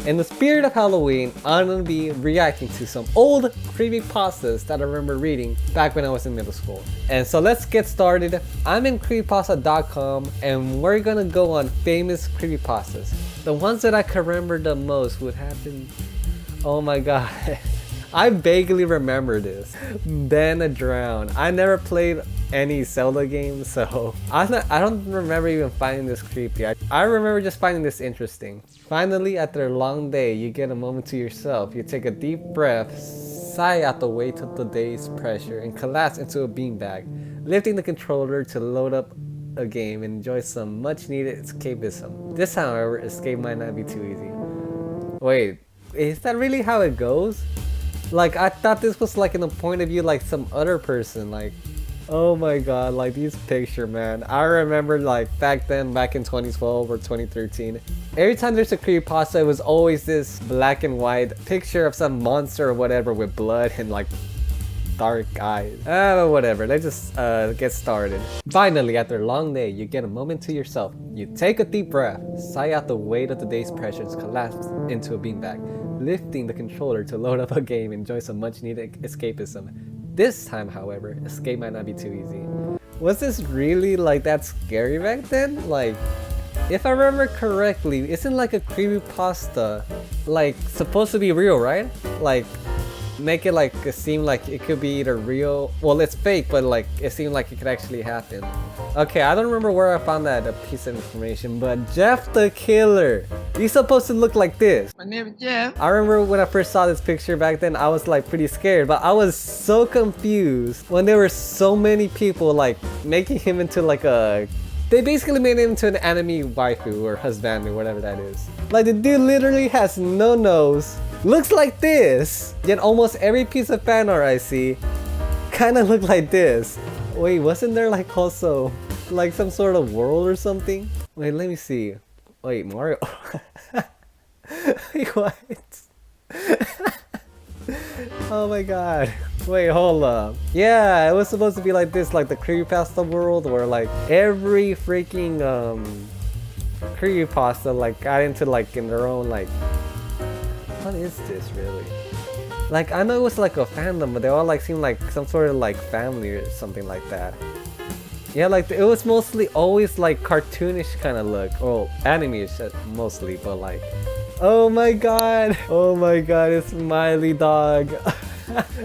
In the spirit of Halloween, I'm gonna be reacting to some old creepypastas that I remember reading back when I was in middle school. And so let's get started. I'm in creepypasta.com and we're gonna go on famous creepypastas. The ones that I can remember the most would have been, oh my god. I vaguely remember this. Ben Drown. I never played any Zelda games, so I don't remember even finding this creepy. I remember just finding this interesting. Finally, after a long day, you get a moment to yourself. You take a deep breath, sigh out the weight of the day's pressure, and collapse into a beanbag, lifting the controller to load up a game and enjoy some much needed escapism. This, however, escape might not be too easy. Wait, is that really how it goes? Like, I thought this was like in the point of view like some other person, like, oh my god, like these pictures, man. I remember like back then, back in 2012 or 2013, every time there's a creepypasta, it was always this black and white picture of some monster or whatever with blood and like dark eyes. Whatever, let's just get started. Finally, after a long day, you get a moment to yourself. You take a deep breath, sigh out the weight of the day's pressures, collapse into a beanbag, lifting the controller to load up a game, enjoy some much needed escapism. This time, however, escape might not be too easy. Was this really like that scary back then? Like, if I remember correctly, isn't like a creepypasta like supposed to be real, right? Like, make it like it seem like it could be either real, well it's fake, but like it seemed like it could actually happen. Okay, I don't remember where I found that piece of information, but Jeff the Killer, he's supposed to look like this. My name is Jeff. I remember when I first saw this picture back then, I was like pretty scared, but I was so confused when there were so many people like making him into like a, they basically made him into an anime waifu or husband or whatever that is. Like the dude literally has no nose, looks like this, yet almost every piece of fan art I see kind of look like this. Wait, wasn't there like also like some sort of world or something? Wait, let me see. Wait, Mario. Wait, what? Oh my god. Wait, hold up. Yeah, it was supposed to be like this, like the creepypasta world where like every freaking creepypasta like got into like in their own like, what is this really? Like, I know it was like a fandom, but they all like seemed like some sort of like family or something like that. Yeah, like it was mostly always like cartoonish kind of look, or anime-ish mostly, but like, oh my god, it's Smiley Dog.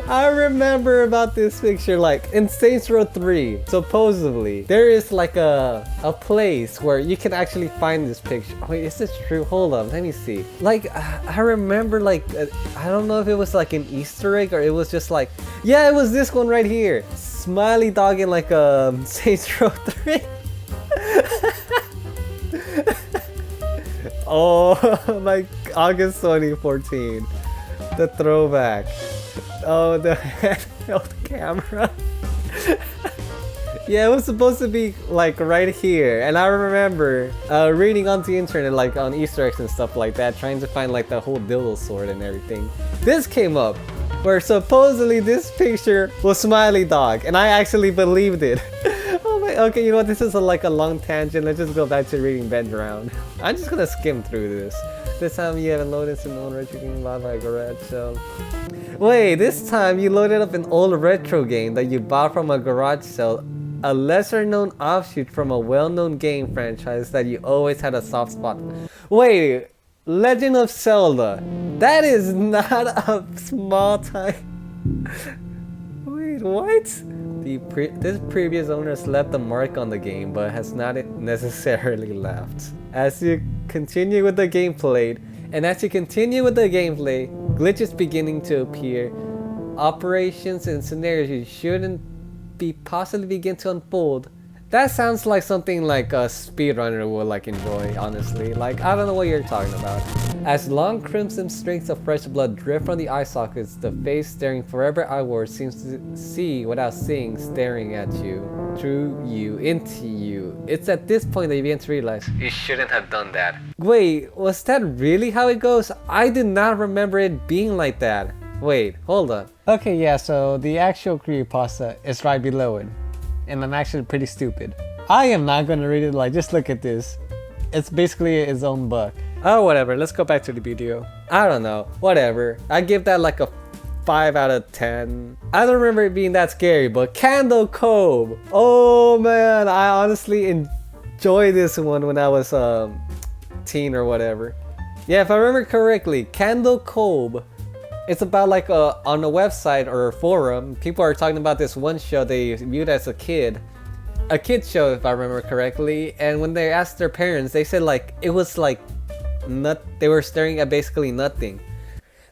I remember about this picture, like in Saints Row 3, supposedly there is like a place where you can actually find this picture. Wait, is this true? Hold on, let me see. Like, I remember like, I don't know if it was like an Easter egg or it was just like, yeah, it was this one right here. Smiley Dog in like Saints Row 3. Oh, like August 2014. The throwback. Oh, the handheld camera. Yeah, it was supposed to be like right here, and I remember reading on the internet like on Easter eggs and stuff like that, trying to find like the whole dildo sword and everything. This came up where supposedly this picture was Smiley Dog, and I actually believed it. Oh my, okay, you know what, this is like a long tangent. Let's just go back to reading Ben Drown. I'm just gonna skim through this. This time you haven't loaded some old retro game bought by a garage sale. Wait, this time you loaded up an old retro game that you bought from a garage sale, a lesser known offshoot from a well-known game franchise that you always had a soft spot for. Wait, Legend of Zelda. That is not a small time. Wait, what? This previous owner has left a mark on the game, but has not necessarily left. As you continue with the gameplay, glitches beginning to appear. Operations and scenarios you shouldn't be possibly begin to unfold. That sounds like something like a speedrunner would like enjoy, honestly. Like, I don't know what you're talking about. As long crimson streaks of fresh blood drip from the eye sockets, the face staring forever outward seems to see without seeing, staring at you, through you, into you. It's at this point that you begin to realize you shouldn't have done that. Wait, was that really how it goes? I did not remember it being like that. Wait, hold on. Okay, yeah, so the actual creepypasta is right below it. And I'm actually pretty stupid. I am not gonna read it, like, just look at this. It's basically its own book. Oh, whatever. Let's go back to the video. I don't know. Whatever. I give that like a 5 out of 10. I don't remember it being that scary, but Candle Cove. Oh man, I honestly enjoyed this one when I was teen or whatever. Yeah, if I remember correctly, Candle Cove. It's about like on a website or a forum, people are talking about this one show they viewed as a kid show if I remember correctly, and when they asked their parents, they said like it was like they were staring at basically nothing.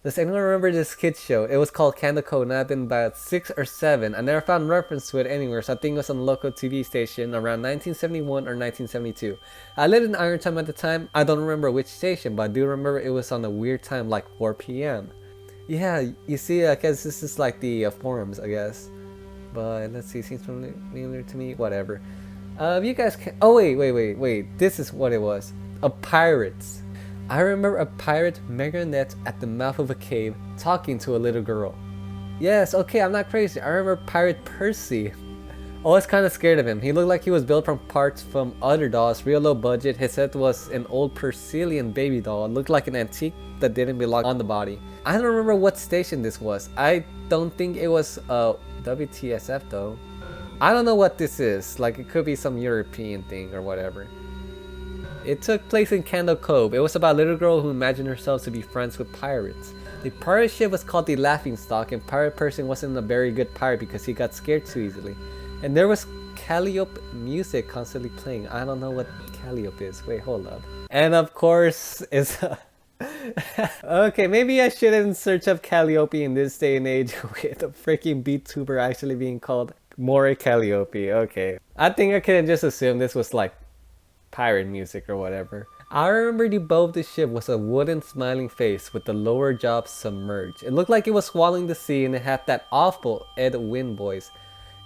Does anyone remember this kids show? It was called Candle Cove, and I've been about 6 or 7. I never found reference to it anywhere, so I think it was on a local TV station around 1971 or 1972. I lived in Ironton at the time. I don't remember which station, but I do remember it was on a weird time like 4 p.m. Yeah, you see, I guess this is like the forums, I guess. But let's see, seems familiar to me, whatever. You guys can, oh wait, this is what it was. A pirates. I remember a pirate marionette at the mouth of a cave talking to a little girl. Yes, okay, I'm not crazy. I remember Pirate Percy. I was kind of scared of him. He looked like he was built from parts from other dolls, real low budget. His head was an old Persilian baby doll. It looked like an antique that didn't belong on the body. I don't remember what station this was. I don't think it was WTSF though. I don't know what this is. Like it could be some European thing or whatever. It took place in Candle Cove. It was about a little girl who imagined herself to be friends with pirates. The pirate ship was called the Laughingstock, and Pirate Person wasn't a very good pirate because he got scared too easily. And there was Calliope music constantly playing. I don't know what Calliope is. Wait, hold up. And of course, it's okay, maybe I shouldn't search up Calliope in this day and age with a freaking VTuber actually being called More Calliope. Okay. I think I could just assume this was like pirate music or whatever. I remember the bow of the ship was a wooden smiling face with the lower jaw submerged. It looked like it was swallowing the sea, and it had that awful Ed Wynn voice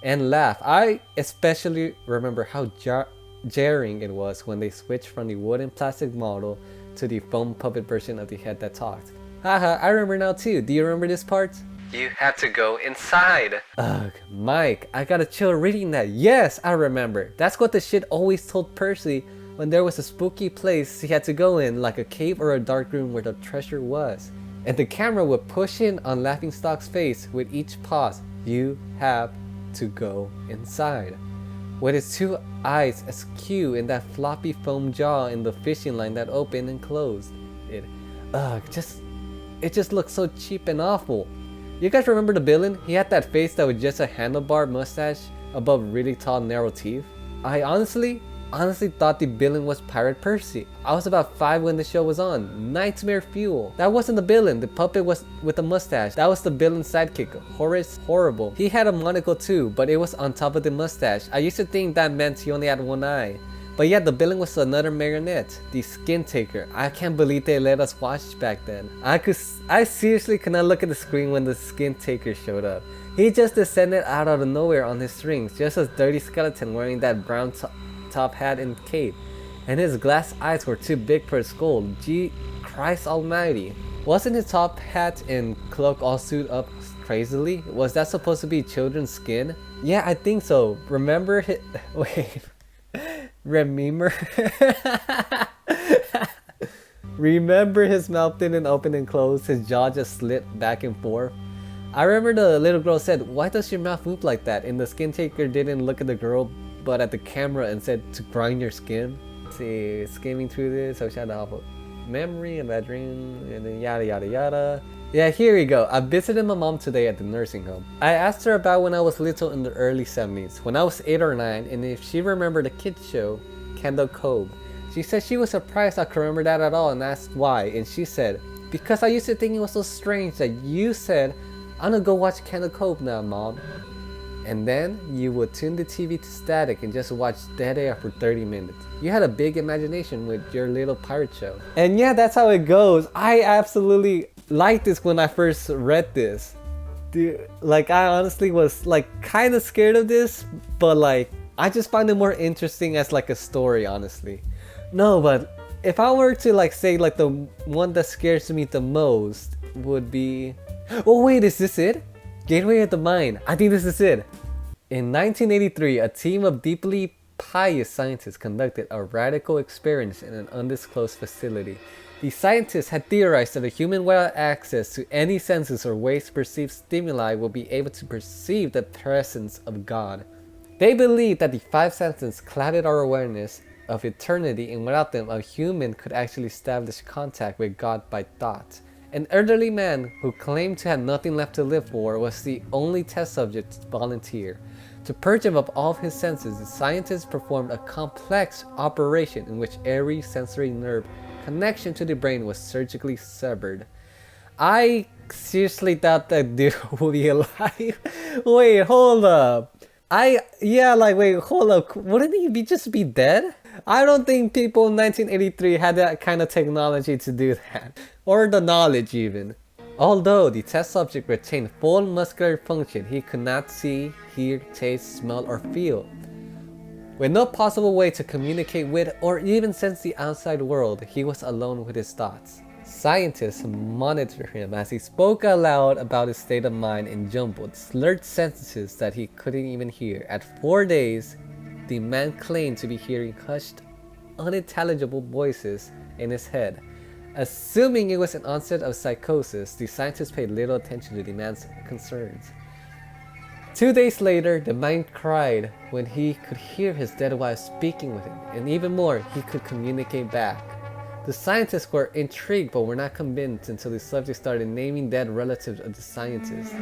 and laugh. I especially remember how jarring it was when they switched from the wooden plastic model to the foam puppet version of the head that talked. Haha, I remember now too. Do you remember this part? You have to go inside. Ugh, Mike, I gotta chill reading that. Yes, I remember. That's what the shit always told Percy when there was a spooky place he had to go in, like a cave or a dark room where the treasure was. And the camera would push in on Laughingstock's face with each pause. You have to go inside. With his 2 eyes askew in that floppy foam jaw in the fishing line that opened and closed. It just looked so cheap and awful. You guys remember the villain? He had that face that was just a handlebar mustache above really tall narrow teeth. I honestly thought the villain was Pirate Percy. I was about 5 when the show was on. Nightmare Fuel. That wasn't the villain. The puppet was with a mustache. That was the villain's sidekick. Horace Horrible. He had a monocle too, but it was on top of the mustache. I used to think that meant he only had 1 eye. But yeah, the villain was another marionette, the Skin Taker. I can't believe they let us watch back then. I seriously could not look at the screen when the Skin Taker showed up. He just descended out of nowhere on his strings, just a dirty skeleton wearing that brown top hat and cape. And his glass eyes were too big for his skull. Gee, Christ almighty. Wasn't his top hat and cloak all sewed up crazily? Was that supposed to be children's skin? Yeah, I think so. Remember his... Wait... Remember his mouth didn't open and close, his jaw just slid back and forth. I remember the little girl said, "Why does your mouth move like that?" And the Skin Taker didn't look at the girl but at the camera and said, "To grind your skin." Let's see, skimming through this, I had a memory and that dream, and then yada yada yada. Yeah, here we go. I visited my mom today at the nursing home. I asked her about when I was little in the early 70s, when I was 8 or 9, and if she remembered the kids show, Candle Cove. She said she was surprised I could remember that at all and asked why, and she said, "Because I used to think it was so strange that you said, 'I'm gonna go watch Candle Cove now, Mom.' And then you would tune the TV to static and just watch dead air for 30 minutes. You had a big imagination with your little pirate show." And yeah, that's how it goes. I absolutely liked this when I first read this. Dude, like I honestly was like kind of scared of this, but like I just find it more interesting as like a story, honestly. No, but if I were to like say like the one that scares me the most would be... Oh wait, is this it? Gateway of the Mind. I think this is it. In 1983, a team of deeply pious scientists conducted a radical experiment in an undisclosed facility. The scientists had theorized that a human without access to any senses or ways to perceive stimuli will be able to perceive the presence of God. They believed that the five senses clouded our awareness of eternity, and without them, a human could actually establish contact with God by thought. An elderly man who claimed to have nothing left to live for was the only test subject to volunteer. To purge him of all of his senses, the scientists performed a complex operation in which every sensory nerve connection to the brain was surgically severed. I seriously thought that dude would be alive. Wait, hold up. Wait, hold up. Wouldn't he just be dead? I don't think people in 1983 had that kind of technology to do that. Or the knowledge even. Although the test subject retained full muscular function, he could not see, hear, taste, smell, or feel. With no possible way to communicate with or even sense the outside world, he was alone with his thoughts. Scientists monitored him as he spoke aloud about his state of mind in jumbled, slurred sentences that he couldn't even hear. At 4 days, the man claimed to be hearing hushed, unintelligible voices in his head. Assuming it was an onset of psychosis, the scientists paid little attention to the man's concerns. 2 days later, the man cried when he could hear his dead wife speaking with him, and even more, he could communicate back. The scientists were intrigued but were not convinced until the subject started naming dead relatives of the scientists.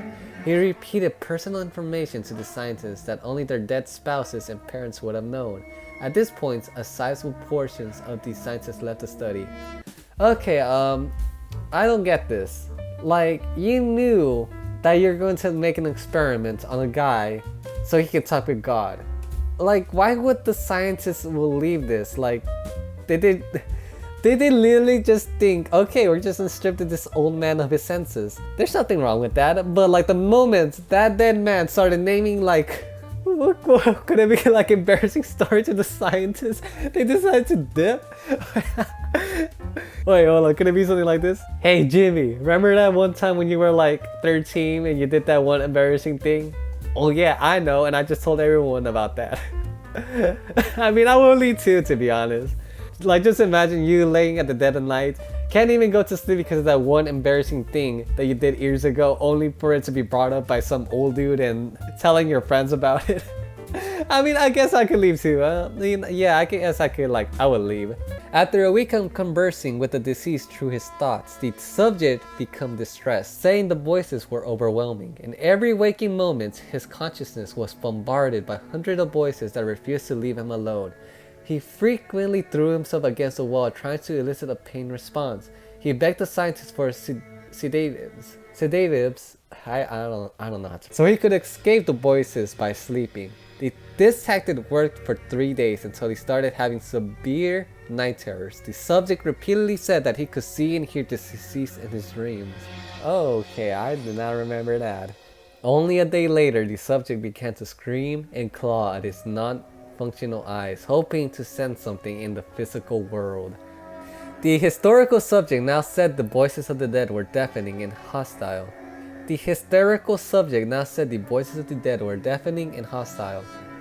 He repeated personal information to the scientists that only their dead spouses and parents would have known. At this point, a sizable portion of the scientists left the study. Okay, I don't get this. Like, you knew that you're going to make an experiment on a guy so he could talk with God. Like, why would the scientists believe this? Like, did they literally just think, okay, we're just gonna strip this old man of his senses? There's nothing wrong with that, but like the moment that dead man started naming like, what could it be, like embarrassing story to the scientists, they decided to dip. Wait, hold on, could it be something like this? Hey Jimmy, remember that one time when you were like 13 and you did that one embarrassing thing? Oh yeah, I know, and I just told everyone about that. I mean, I will lead too, to be honest. Like, just imagine you laying at the dead of night, can't even go to sleep because of that one embarrassing thing that you did years ago, only for it to be brought up by some old dude and telling your friends about it. I mean, I guess I could leave too. I would leave. After a week of conversing with the deceased through his thoughts, the subject became distressed, saying the voices were overwhelming. In every waking moment, his consciousness was bombarded by hundreds of voices that refused to leave him alone. He frequently threw himself against the wall, trying to elicit a pain response. He begged the scientists for sedatives. I don't know how to. So he could escape the voices by sleeping. This tactic worked for 3 days until he started having severe night terrors. The subject repeatedly said that he could see and hear the deceased in his dreams. Okay, I did not remember that. Only a day later, the subject began to scream and claw at his non-functional eyes, hoping to sense something in the physical world. The historical subject now said the voices of the dead were deafening and hostile.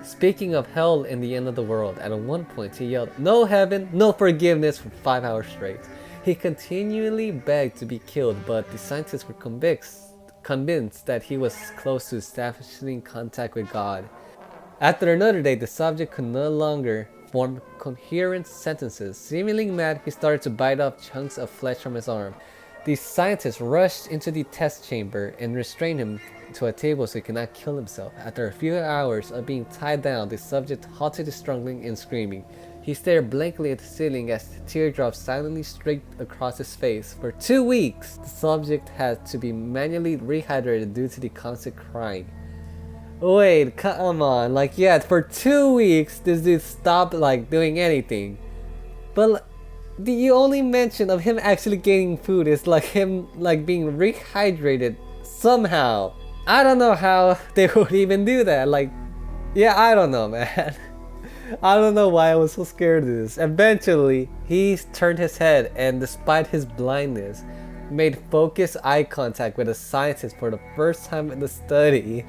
Speaking of hell and the end of the world, at one point he yelled, "No heaven, no forgiveness," for 5 hours straight. He continually begged to be killed, but the scientists were convinced that he was close to establishing contact with God. After another day, the subject could no longer form coherent sentences. Seemingly mad, he started to bite off chunks of flesh from his arm. The scientists rushed into the test chamber and restrained him to a table so he could not kill himself. After a few hours of being tied down, the subject halted struggling and screaming. He stared blankly at the ceiling as teardrops silently streaked across his face. For 2 weeks, the subject had to be manually rehydrated due to the constant crying. Wait, come on, like, yeah, for 2 weeks, this dude stopped, like, doing anything. But the only mention of him actually getting food is, like, him, like, being rehydrated somehow. I don't know how they would even do that, like, yeah, I don't know, man. I don't know why I was so scared of this. Eventually, he turned his head and, despite his blindness, made focused eye contact with a scientist for the first time in the study.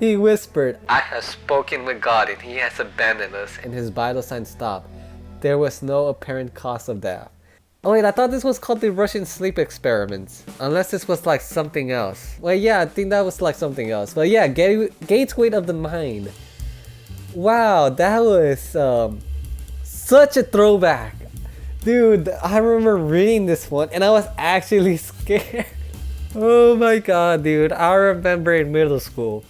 He whispered, "I have spoken with God and he has abandoned us," and his vital signs stopped. There was no apparent cause of death. Oh wait, I thought this was called the Russian sleep experiments. Unless this was like something else. Well, yeah, I think that was like something else. But yeah, gateway of the mind. Wow, that was such a throwback. Dude, I remember reading this one and I was actually scared. Oh my god, dude. I remember in middle school,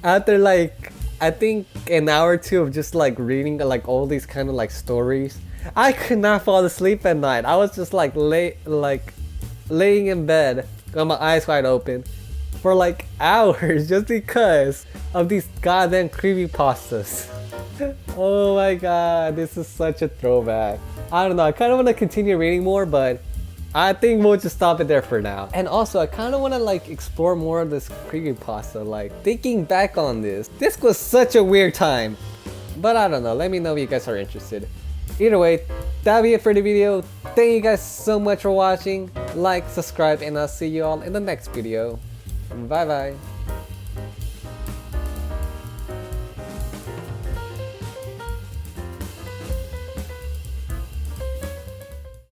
after like, I think an hour or two of just like reading like all these kind of like stories, I could not fall asleep at night. I was just like laying in bed with my eyes wide open for like hours just because of these goddamn creepypastas. Oh my god, this is such a throwback. I don't know, I kind of want to continue reading more, but I think we'll just stop it there for now. And also, I kind of want to like explore more of this creepypasta. Like, thinking back on this was such a weird time. But I don't know, let me know if you guys are interested. Either way, that'll be it for the video. Thank you guys so much for watching. Like, subscribe, and I'll see you all in the next video. Bye bye.